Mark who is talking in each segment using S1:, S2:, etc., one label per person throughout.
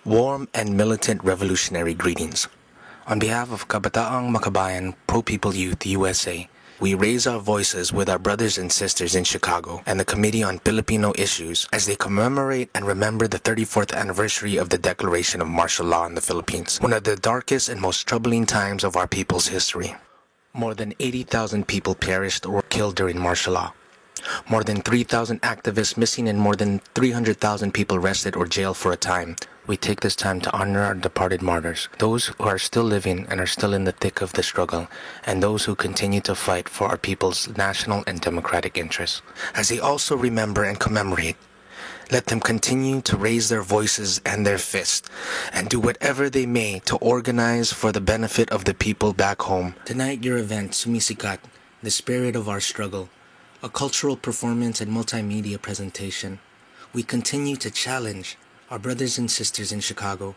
S1: Warm and militant revolutionary greetings. On behalf of Kabataang Makabayan Pro-People Youth USA, we raise our voices with our brothers and sisters in Chicago and the Committee on Filipino Issues as they commemorate and remember the 34th anniversary of the declaration of martial law in the Philippines, one of the darkest and most troubling times of our people's history. More than 80,000 people perished or were killed during martial law. More than 3,000 activists missing and more than 300,000 people arrested or jailed for a time. We take this time to honor our departed martyrs, those who are still living and are still in the thick of the struggle, and those who continue to fight for our people's national and democratic interests. As they also remember and commemorate, let them continue to raise their voices and their fists, and do whatever they may to organize for the benefit of the people back home. Tonight, your event, Sumisikat, the spirit of our struggle, a cultural performance and multimedia presentation. We continue to challenge our brothers and sisters in Chicago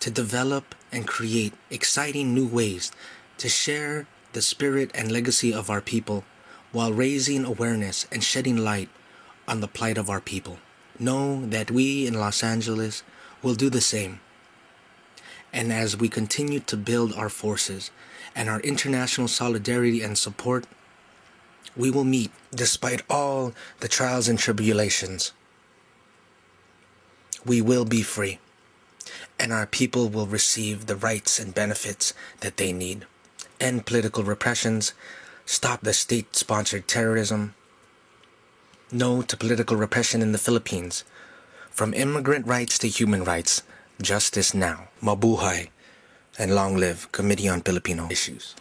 S1: to develop and create exciting new ways to share the spirit and legacy of our people while raising awareness and shedding light on the plight of our people. Know that we in Los Angeles will do the same. And as we continue to build our forces and our international solidarity and support, we will meet despite all the trials and tribulations. We will be free, and our people will receive the rights and benefits that they need. End political repressions, stop the state-sponsored terrorism. No to political repression in the Philippines. From immigrant rights to human rights, justice now. Mabuhay, and long live Committee on Filipino Issues.